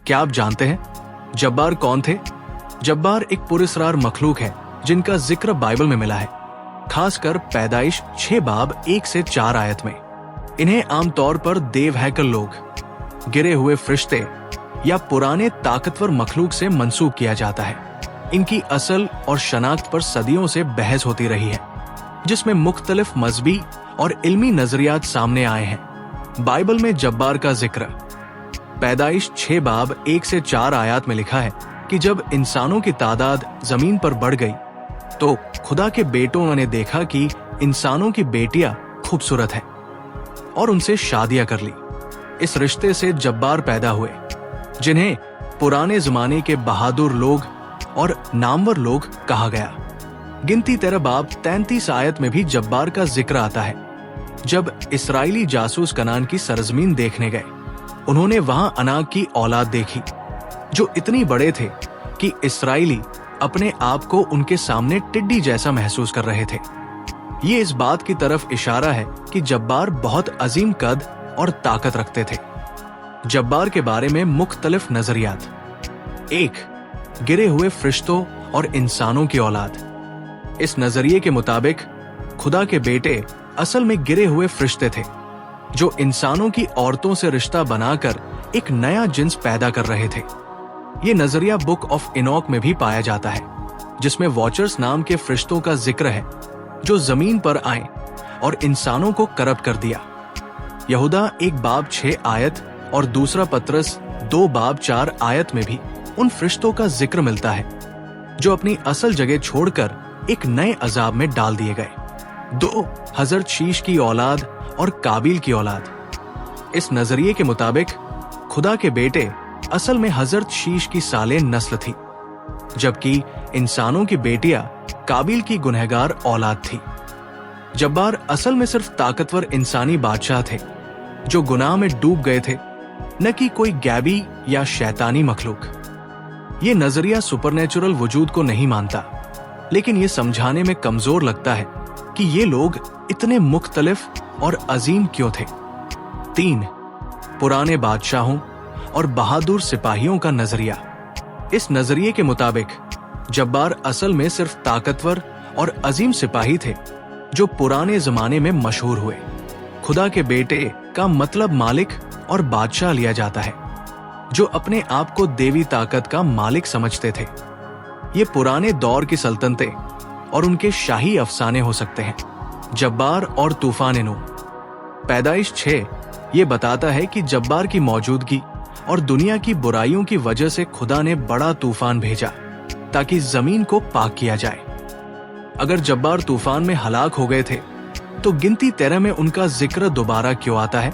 क्या आप जानते हैं जब्बार कौन थे? जब्बार एक पुरस्कार मखलूक है जिनका जिक्र बाइबल में मिला है, खासकर पैदाइश 6 बाब 1 से 4 आयत में। इन्हें आमतौर पर देव हैकल लोग, गिरे हुए फरिश्ते या पुराने ताकतवर मखलूक से मंसूब किया जाता है। इनकी असल और शनाख्त पर सदियों से बहस होती रही है, जिसमें मुख्तलिफ मजहबी और इल्मी नजरियात सामने आए हैं। बाइबल में जब्बार का जिक्र पैदाइश 6 बाब 1 से 4 आयत में लिखा है कि जब इंसानों की तादाद जमीन पर बढ़ गई तो खुदा के बेटों ने देखा कि इंसानों की बेटियां खूबसूरत हैं और उनसे शादियां कर ली। इस रिश्ते से जब्बार पैदा हुए, जिन्हें पुराने जमाने के बहादुर लोग और नामवर लोग कहा गया। गिनती 13 बाब 33 आयत में भी जब्बार का जिक्र आता है। जब इस्राएली जासूस कनान की सरजमीन देखने गए, उन्होंने वहां अनाक की औलाद देखी जो इतनी बड़े थे कि इस्राएली अपने आप को उनके सामने टिड्डी जैसा महसूस कर रहे थे। ये इस बात की तरफ इशारा है कि जब्बार बहुत अजीम कद और ताकत रखते थे। जब्बार के बारे में मुख्तलिफ नजरियात। 1. गिरे हुए फरिश्तों और इंसानों की औलाद। इस नजरिए के मुताबिक खुदा के बेटे असल में गिरे हुए फरिश्ते थे जो इंसानों की औरतों से रिश्ता बनाकर एक नया जिन्स पैदा कर रहे थे। ये नजरिया बुक ऑफ इनॉक में भी पाया जाता है, जिसमें वॉचर्स नाम के फरिश्तों का जिक्र है जो जमीन पर आए और इंसानों को करप्ट कर दिया। यहूदा 1 बाब 6 आयत और दूसरा पत्रस 2 बाब 4 आयत में भी उन फरिश्तों का जिक्र मिलता है जो अपनी असल जगह छोड़कर एक नए अजाब में डाल दिए गए। 2. हजरत शीश की औलाद और काबिल की औलाद। इस नजरिए के मुताबिक खुदा के बेटे असल में हजरत शीश की साले नस्ल थी, जबकि इंसानों की बेटियां काबिल की गुनहगार औलाद थी। जब्बार असल में सिर्फ ताकतवर इंसानी बादशाह थे जो गुनाह में डूब गए थे, न कि कोई गैबी या शैतानी मखलूक। ये नजरिया सुपरनेचुरल वजूद को नहीं मानता, लेकिन ये समझाने में कमजोर लगता है कि ये लोग इतने मुख्तलिफ और अजीम क्यों थे। 3. पुराने बादशाहों और बहादुर सिपाहियों का नजरिया। इस नजरिए के मुताबिक जब्बार असल में सिर्फ ताकतवर और अजीम सिपाही थे जो पुराने जमाने में मशहूर हुए। खुदा के बेटे का मतलब मालिक और बादशाह लिया जाता है, जो अपने आप को देवी ताकत का मालिक समझते थे। ये पुराने दौर की सल्तनतें और उनके शाही अफसाने हो सकते हैं। जब्बार और तूफान नूह। पैदाइश 6 ये बताता है कि जब्बार की मौजूदगी और दुनिया की बुराइयों की वजह से खुदा ने बड़ा तूफान भेजा ताकि जमीन को पाक किया जाए। अगर जब्बार तूफान में हलाक हो गए थे तो गिनती 13 में उनका जिक्र दोबारा क्यों आता है?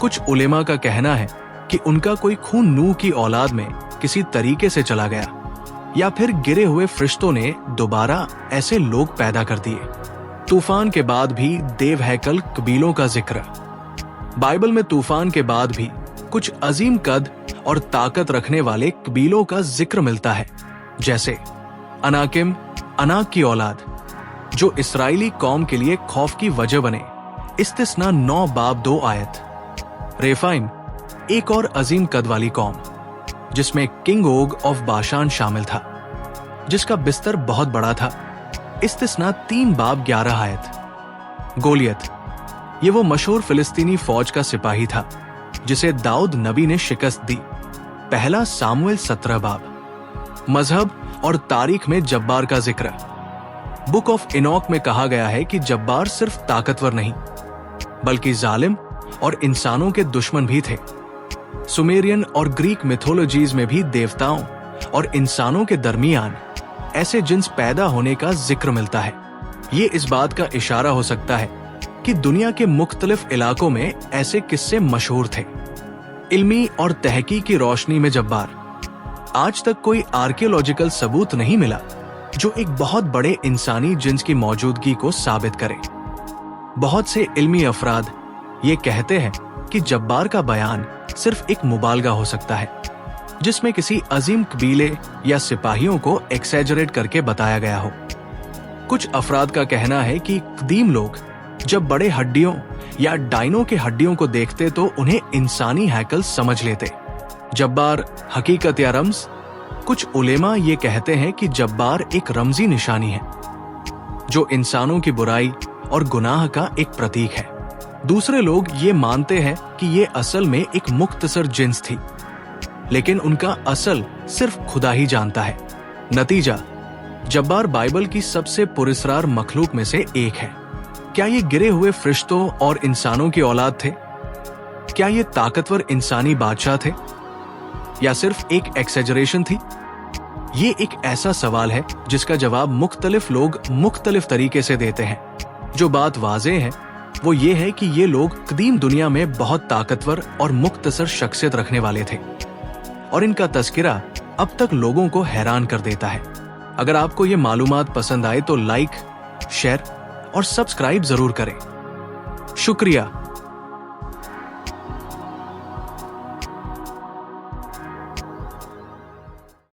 कुछ उलेमा का कहना है कि उनका कोई खून नूह की औलाद में किसी तरीके से चला गया, या फिर गिरे हुए फरिश्तों ने दोबारा ऐसे लोग पैदा कर दिए। तूफान के बाद भी देव हैकल कबीलों का जिक्र। बाइबल में तूफान के बाद भी कुछ अजीम कद और ताकत रखने वाले कबीलों का जिक्र मिलता है, जैसे अनाकिम, अनाक की औलाद, जो इस्राएली कौम के लिए खौफ की वजह बने। इस्तिस्ना 9 बाब 2 आयत। रेफाइम, एक और अजीम कद वाली कौम जिसमें किंग ओग ऑफ बाशान शामिल था, जिसका बिस्तर बहुत बड़ा था। इस्तिस्ना 3 बाब 11 आयत। गोलियत, ये वो मशहूर फिलिस्तीनी फौज का सिपाही था जिसे दाऊद नबी ने शिकस्त दी। पहला सामुएल 17 बाब। मजहब और तारीख में जब्बार का जिक्र। बुक ऑफ इनॉक में कहा गया है कि जब्बार सिर्फ ताकतवर नहीं बल्कि जालिम और इंसानों के दुश्मन भी थे। सुमेरियन और ग्रीक मिथोलॉजीज में भी देवताओं और इंसानों के दरमियान ऐसे जिन्स पैदा होने का जिक्र मिलता है। ये इस बात का इशारा हो सकता है कि दुनिया के मुख्तलिफ इलाकों में ऐसे किस्से मशहूर थे। इल्मी और तहकीक की रोशनी में जब्बार। आज तक कोई आर्कियोलॉजिकल सबूत नहीं मिला जो एक बहुत बड़े इंसानी जिन्स की मौजूदगी को साबित करे। बहुत से इल्मी अफराद ये कहते हैं कि जब्बार का बयान सिर्फ एक मुबालगा हो सकता है, जिसमें किसी अजीम कबीले या सिपाहियों को एक्सेजरेट करके बताया गया हो। कुछ अफराद का कहना है कि कदीम लोग जब बड़े हड्डियों या डायनो के हड्डियों को देखते तो उन्हें इंसानी हैकल समझ लेते। जब्बार हकीकत या रम्ज? कुछ उलेमा ये कहते हैं कि जब्बार एक रमजी निशानी है जो इंसानों की बुराई और गुनाह का एक प्रतीक है। दूसरे लोग ये मानते हैं कि ये असल में एक मुख्तसर जिन्स थी, लेकिन उनका असल सिर्फ खुदा ही जानता है। नतीजा, जब्बार बाइबल की सबसे पुरस्कार मखलूक में से एक है। क्या ये गिरे हुए फरिश्तों और इंसानों की औलाद थे? क्या ये ताकतवर इंसानी बादशाह थे या सिर्फ एक एक्सेजरेशन थी? ये एक ऐसा सवाल है जिसका जवाब मुख्तलिफ लोग मुख्तलिफ तरीके से देते हैं। जो बात वाज़ेह है वो ये है कि ये लोग कदीम दुनिया में बहुत ताकतवर और मुख्तसर शख्सियत रखने वाले थे और इनका तस्किरा अब तक लोगों को हैरान कर देता है। अगर आपको ये मालूमात पसंद आए तो लाइक, शेयर और सब्सक्राइब जरूर करें। शुक्रिया।